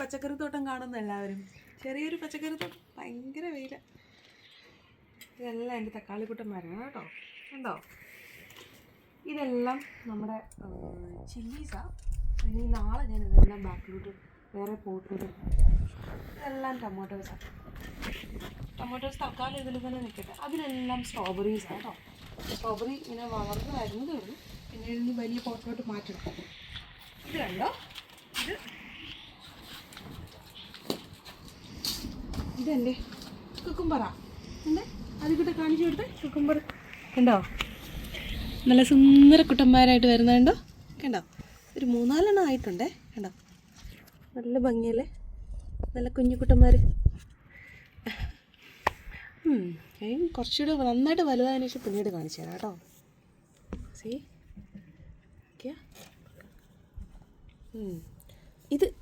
പച്ചക്കറിത്തോട്ടം കാണുന്ന എല്ലാവരും. ചെറിയൊരു പച്ചക്കറിത്തോട്ടം, ഭയങ്കര വെയില. ഇതെല്ലാം എൻ്റെ തക്കാളിക്കുട്ടന്മാരാണ് കേട്ടോ. കണ്ടോ, ഇതെല്ലാം നമ്മുടെ ചില്ലീസാണ്. ഇനി നാളെ ഞാൻ ഇതെല്ലാം ബാക്കിലോട്ട് വേറെ പോട്ടിടും. ഇതെല്ലാം ടൊമാറ്റോസാണ്. ടൊമാറ്റോസ് തക്കാളി ഇതിൽ തന്നെ നിൽക്കട്ടെ. അതിലെല്ലാം സ്ട്രോബെറീസാണ് കേട്ടോ. സ്ട്രോബെറി ഇങ്ങനെ വളർന്ന് വരുന്നതേ ഉള്ളൂ. പിന്നെ ഇതിന് വലിയ പോട്ടിലോട്ട് മാറ്റണം. ഇത് കണ്ടോ, ഇതെൻ്റെ കുക്കുംബറ. എൻ്റെ അതിൽക്കൂടെ കാണിച്ചു കൊടുത്തേ കുക്കുംബർ. കണ്ടോ, നല്ല സുന്ദര കുട്ടന്മാരായിട്ട് വരുന്നുണ്ടോ. കണ്ടോ, ഒരു 3-4 ആയിട്ടുണ്ടേ. കണ്ടോ, നല്ല ഭംഗിയല്ലേ, നല്ല കുഞ്ഞുകുട്ടന്മാർ. കുറച്ചുകൂടെ നന്നായിട്ട് വലുതായതിനു ശേഷം പിന്നീട് കാണിച്ചു തരാം കേട്ടോ. See okay.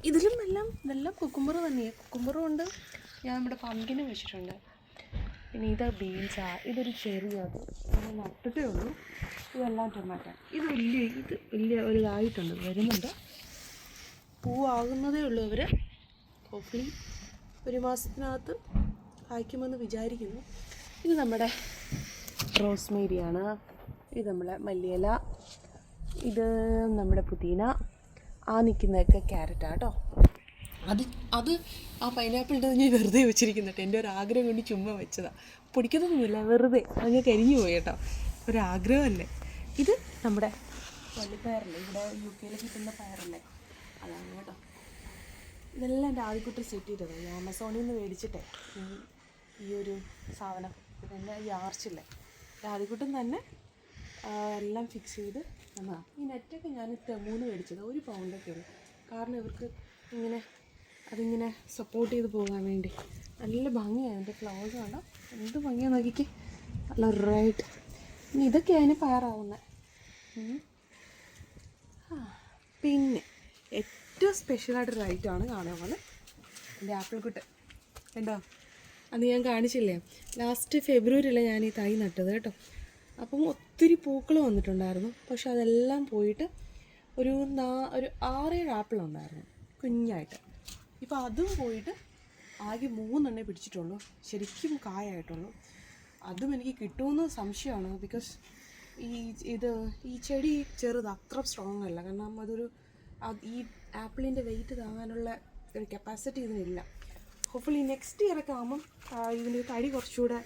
ഇതിലും എല്ലാം കുക്കുംബർ തന്നെയാണ്. കുക്കുംബറും ഉണ്ട്. ഞാൻ നമ്മുടെ പമ്പിനും വെച്ചിട്ടുണ്ട്. പിന്നെ ഇത് ബീൻസാണ്. ഇതൊരു ചെറിയത് നട്ടിട്ടേ ഉള്ളൂ. ഇതെല്ലാം ടൊമാറ്റോ. ഇത് വലിയ ഒരു ഇതായിട്ടുണ്ട്, വരുന്നുണ്ട്. പൂവാകുന്നതേ ഉള്ളൂ. അവർ ഹോപ്പ്ഫുള്ളി 1 മാസത്തിനകത്ത് കായ്ക്കുമെന്ന് വിചാരിക്കുന്നു. ഇത് നമ്മുടെ റോസ്മേരിയാണ്. ഇത് നമ്മളെ മല്ലിയില. ഇത് നമ്മുടെ പുതിന. ആ നിൽക്കുന്നതൊക്കെ ക്യാരറ്റാണ് കേട്ടോ. അത് ആ പൈനാപ്പിൾ ഇട്ടത് ഞാൻ വെറുതെ വെച്ചിരിക്കുന്നുണ്ട്. എൻ്റെ ഒരു ആഗ്രഹം കൊണ്ട് ചുമ്മാ വെച്ചതാണ്. പൊടിക്കുന്നതൊന്നുമില്ല, വെറുതെ അങ്ങ് കരിഞ്ഞു പോയി കേട്ടോ. ഒരാഗ്രഹമല്ലേ. ഇത് നമ്മുടെ വള്ളിപ്പയറല്ലേ, ഇവിടെ UK കിട്ടുന്ന പയറല്ലേ, അതാണ് കേട്ടോ. ഇതെല്ലാം എൻ്റെ ആദ്യക്കുട്ടി സെറ്റ് ചെയ്തതാണ്. ഈ ആമസോണിൽ നിന്ന് മേടിച്ചിട്ടേ ഈ ഒരു സാധനം. ഇതെല്ലാം ഈ ആർച്ചില്ലേ, ആദ്യക്കുട്ടൻ തന്നെ എല്ലാം ഫിക്സ് ചെയ്ത് എന്നാ. ഈ നെറ്റൊക്കെ ഞാൻ 3 മേടിച്ചത്, 1 പൗണ്ടൊക്കെ ഉള്ളൂ. കാരണം ഇവർക്ക് അതിങ്ങനെ സപ്പോർട്ട് ചെയ്ത് പോകാൻ വേണ്ടി. നല്ല ഭംഗിയാണ് എൻ്റെ ഫ്ലവേഴ്സ്. കണ്ടോ, എന്ത് ഭംഗിയാണ് നോക്കിക്ക്, നല്ല റെഡ്. ഇനി ഇതൊക്കെ അതിന് പയറാവുന്നത്. പിന്നെ ഏറ്റവും സ്പെഷ്യലായിട്ടൊരു ഐറ്റമാണ് കാണാൻ പോലെ എൻ്റെ ആപ്പിൾ കുട്ട്. കണ്ടോ, അന്ന് ഞാൻ കാണിച്ചില്ലേ, ലാസ്റ്റ് ഫെബ്രുവരിയിലെ ഞാൻ ഈ തൈ നട്ടത് കേട്ടോ. അപ്പം ഒത്തിരി പൂക്കൾ വന്നിട്ടുണ്ടായിരുന്നു. പക്ഷെ അതെല്ലാം പോയിട്ട് ഒരു 6-7 ആപ്പിൾ ഉണ്ടായിരുന്നു കുഞ്ഞായിട്ട്. ഇപ്പോൾ അതും പോയിട്ട് ആകെ 3 പിടിച്ചിട്ടുള്ളൂ. ശരിക്കും കായായിട്ടുള്ളൂ. അതും എനിക്ക് കിട്ടുമെന്ന് സംശയമാണ്. ബിക്കോസ് ഈ ചെടി ചെറുത്, അത്ര സ്ട്രോങ് അല്ല. കാരണം ഈ ആപ്പിളിൻ്റെ വെയിറ്റ് താങ്ങാനുള്ള ഒരു കപ്പാസിറ്റി ഇതിനില്ല. ഹോപ്പ്ഫുള്ളി നെക്സ്റ്റ് ഇയറൊക്കെ ആകുമ്പം ഇതിന് തടി കുറച്ചുകൂടെ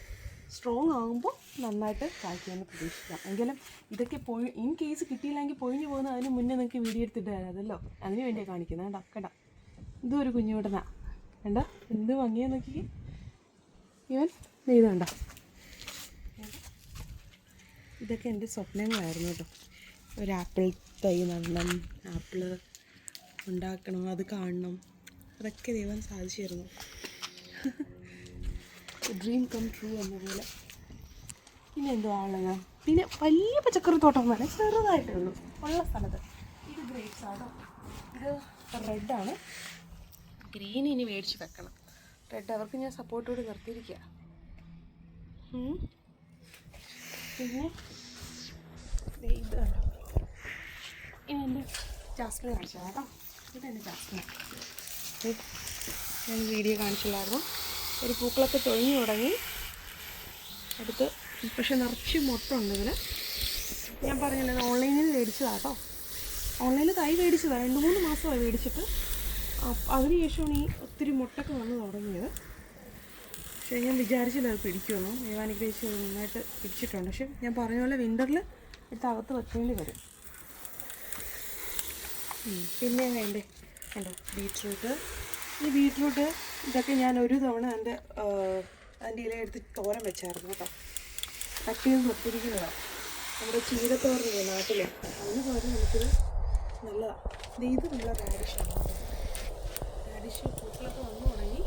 സ്ട്രോങ് ആകുമ്പോൾ നന്നായിട്ട് കായ്ക്കുമെന്ന് പ്രതീക്ഷിക്കാം. എങ്കിലും ഇതൊക്കെ ഇൻ കേസ് കിട്ടിയില്ലെങ്കിൽ പൊഴിഞ്ഞു പോകുന്ന അതിന് മുന്നേ നിങ്ങൾക്ക് വീഡിയോ എടുത്തിട്ട് തരാമല്ലോ. അതിന് വേണ്ടിയാണ് കാണിക്കുന്നത്. കണ്ടോ, ഇതും ഒരു കുഞ്ഞുകൂടനാ. കണ്ടോ, എന്ത് ഭംഗിയാന്ന് നോക്കി. ഇവൻ ഇതുണ്ടോ. ഇതൊക്കെ എൻ്റെ സ്വപ്നങ്ങളായിരുന്നു കേട്ടോ. ഒരു ആപ്പിൾ തൈ നടണം, ആപ്പിൾ ഉണ്ടാക്കണം, അത് കാണണം. അതൊക്കെ ദൈവം സാധിച്ചു തരുന്നു. ഡ്രീം കം ട്രൂ എന്ന പോലെ. പിന്നെ എന്തോ ആളുകൾ. പിന്നെ വലിയ പച്ചക്കറി തോട്ടം തന്നെ ചെറുതായിട്ടേ ഉള്ളൂ ഉള്ള സ്ഥലത്ത്. ഇത് ഗ്രേപ്സ് ആണോ. ഇത് റെഡാണ്. ഗ്രീൻ ഇനി മേടിച്ച് വെക്കണം. റെഡ് അവർക്ക് ഞാൻ സപ്പോർട്ടോട് നിർത്തിയിരിക്കുക. പിന്നെ ഇത് കണ്ടോ, ഇനി എൻ്റെ ജാസ്മിൻ കാണിച്ചതാണ് കേട്ടോ. ഇതെൻ്റെ ജാസ്മിൻ. ഞാൻ വീഡിയോ കാണിച്ചില്ലായിരുന്നു. ഒരു പൂക്കളൊക്കെ തൊഴിഞ്ഞു തുടങ്ങി അടുത്ത്. പക്ഷെ നിറച്ച് മൊട്ടുണ്ട് ഇതിൽ. ഞാൻ പറഞ്ഞില്ല, ഓൺലൈനിൽ മേടിച്ചതാണ് കേട്ടോ. ഓൺലൈനിൽ തൈ മേടിച്ചതാണ്. 2-3 മാസമായി മേടിച്ചിട്ട്. അതിനുശേഷമാണ് ഈ ഒത്തിരി മുട്ടൊക്കെ വന്ന് തുടങ്ങിയത്. പക്ഷേ ഞാൻ വിചാരിച്ചില്ല അത് പിടിക്കുമെന്ന്. ദൈവാനുഗ്രഹിച്ച് നന്നായിട്ട് പിടിച്ചിട്ടുണ്ട്. പക്ഷെ ഞാൻ പറഞ്ഞ പോലെ വിൻ്ററിൽ അകത്ത് വെക്കേണ്ടി വരും. പിന്നെ വേണ്ടേ കണ്ടോ ബീറ്റ്റൂട്ട്. ഈ ബീറ്റ്റൂട്ട് ഇതൊക്കെ ഞാൻ ഒരു തവണ എൻ്റെ ഇല എടുത്ത് തോരൻ വെച്ചായിരുന്നു കേട്ടോ. കട്ട് ചെയ്ത് നിർത്തിയിരിക്കുന്നതാണ്. നമ്മുടെ ചീരത്തോറില്ലേ നാട്ടിൽ, അതിന് പകരം നമുക്കിത് നല്ലതാണ്. ഇത് നല്ല റാഡിഷാണ്. റാഡിഷ് പൂക്കളൊക്കെ വന്നു തുടങ്ങി.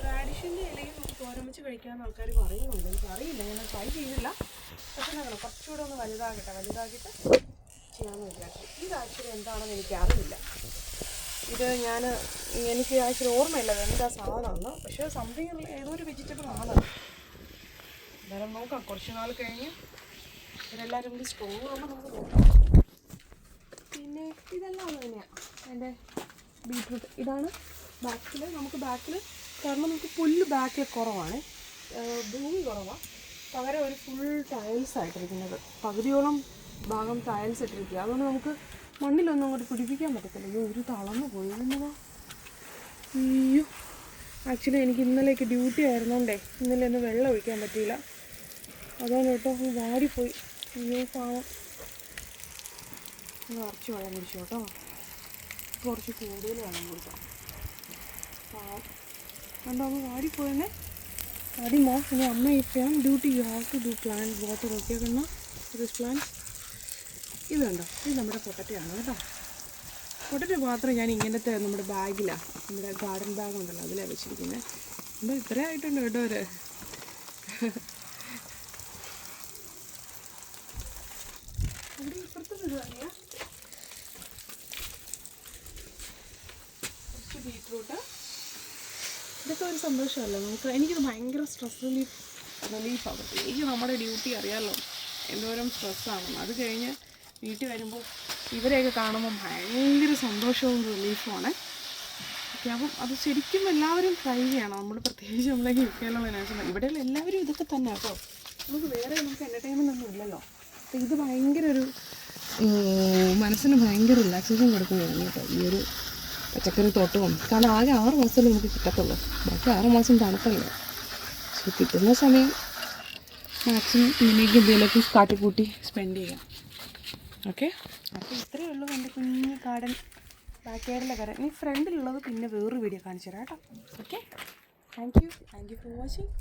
റാഡിഷിൻ്റെ ഇലയും നമുക്ക് തോരൻ വെച്ച് കഴിക്കാമെന്ന് ആൾക്കാർ പറയുന്നുണ്ട്. എനിക്കറിയില്ല, ഞാൻ ട്രൈ ചെയ്തില്ല. പക്ഷേ അങ്ങനെ കുറച്ചുകൂടെ ഒന്ന് വലുതാക്കിയിട്ട് ചെയ്യാമെന്ന് വിചാരിച്ചു. ഇത് ആക്ച്വലി എന്താണെന്ന് എനിക്കറിയില്ല. ഇത് എനിക്ക് ആക്ച്വലി ഓർമ്മയില്ല എന്താ സാധനമാണ്. പക്ഷേ സംതിങ് ഏതോ ഒരു വെജിറ്റബിൾ ആണ്. എന്തായാലും നോക്കാം. കുറച്ച് നാൾ കഴിഞ്ഞ് ഇവരെല്ലാവരും കൂടി സ്ട്രോങ് ആകുമ്പോൾ നമുക്ക് നോക്കാം. പിന്നെ ഇതെല്ലാം തന്നെയാണ് എൻ്റെ ബീറ്റ്റൂട്ട് ഇതാണ് ബാക്കിൽ. നമുക്ക് ബാക്കിൽ കാരണം നമുക്ക് പുല്ല് ബാക്കിൽ കുറവാണ്, ഭൂമി കുറവാണ്, പകരം ഒരു ഫുൾ ടൈൽസ് ആയിട്ടിരിക്കുന്നത്. പകുതിയോളം ഭാഗം ടൈൽസ് ഇട്ടിരിക്കുക. അതുകൊണ്ട് നമുക്ക് മണ്ണിലൊന്നും അങ്ങോട്ട് പിടിപ്പിക്കാൻ പറ്റത്തില്ല. അയ്യോ ഒരു തളർന്നു പോയി എന്നതാ. അയ്യോ ആക്ച്വലി എനിക്ക് ഇന്നലേക്ക് ഡ്യൂട്ടി ആയിരുന്നോണ്ടേ ഇന്നലെ ഒന്ന് വെള്ളം ഒഴിക്കാൻ പറ്റിയില്ല. അതാണ് കേട്ടോ വാടിപ്പോയി. അയ്യോ പാവം. കുറച്ച് വെള്ളം കുടിച്ചു കേട്ടോ, കുറച്ച് കൂടുതൽ വെള്ളം കൊടുക്കാം. പാവം കണ്ടോ ഒന്ന് വാടിപ്പോയെന്നെ. ആദ്യമോ ഇനി അമ്മ ഇപ്പം duty you have to do plant water ഒക്കെ കണ്ടോ ദിസ് പ്ലാന്റ്. ഇത് കണ്ടോ, ഇത് നമ്മുടെ പൊട്ടറ്റയാണ് കേട്ടോ. പൊട്ടറ്റ മാത്രം ഞാൻ ഇങ്ങനത്തെ നമ്മുടെ ബാഗിലാണ്, നമ്മുടെ ഗാർഡൻ ബാഗ് ഉണ്ടല്ലോ അതിലാണ് വെച്ചിരിക്കുന്നത്. എന്തോ ഇത്രയും ആയിട്ടുണ്ട് കേട്ടോ ഒരു. അവിടെ ഇപ്പുറത്തും ഇത് തന്നെയാ, കുറച്ച് ബീറ്റ്റൂട്ട്. ഇതൊക്കെ ഒരു സന്തോഷമല്ലേ നമുക്ക്. എനിക്കിത് ഭയങ്കര സ്ട്രെസ് റിലീഫാണ്. പ്രത്യേകിച്ച് നമ്മുടെ ഡ്യൂട്ടി അറിയാമല്ലോ എന്തോരം സ്ട്രെസ്സാണ്. അത് കഴിഞ്ഞ് വീട്ടിൽ വരുമ്പോൾ ഇവരെയൊക്കെ കാണുമ്പോൾ ഭയങ്കര സന്തോഷവും റിലീഫുമാണ്. ഓക്കെ, അപ്പം അത് ശരിക്കും എല്ലാവരും ട്രൈ ചെയ്യണം. നമ്മൾ പ്രത്യേകിച്ച് നമ്മളൊക്കെ യുകെയിലുള്ള നേഴ്സുമാർ ഇവിടെയുള്ള എല്ലാവരും ഇതൊക്കെ തന്നെ കേട്ടോ. നമുക്ക് വേറെ നമുക്ക് എൻ്റർടൈൻമെൻ്റ് ഒന്നും ഇല്ലല്ലോ. അപ്പോൾ ഇത് ഭയങ്കര ഒരു മനസ്സിന് ഭയങ്കര റിലാക്സേഷൻ കൊടുക്കുകയാണ് കേട്ടോ ഈ ഒരു പച്ചക്കറി തോട്ടവും. കാരണം ആകെ 6 മാസമല്ലേ നമുക്ക് കിട്ടത്തുള്ളൂ, ബാക്കി 6 മാസം തണുപ്പല്ലേ. പക്ഷെ കിട്ടുന്ന സമയം മാക്സിമം ഇങ്ങനെയൊക്കെ എന്തെങ്കിലുമൊക്കെ കാട്ടിക്കൂട്ടി സ്പെൻഡ് ചെയ്യാം. ഓക്കെ, അപ്പോൾ ഇത്രയേ ഉള്ളൂ എൻ്റെ കുഞ്ഞ് ഗാർഡൻ ബാക്ക് യാർഡിലെ കാര്യം. ഇനി ഫ്രണ്ടിലുള്ളത് പിന്നെ വേറൊരു വീഡിയോ കാണിച്ചു തരാം കേട്ടോ. Okay, thank you for watching.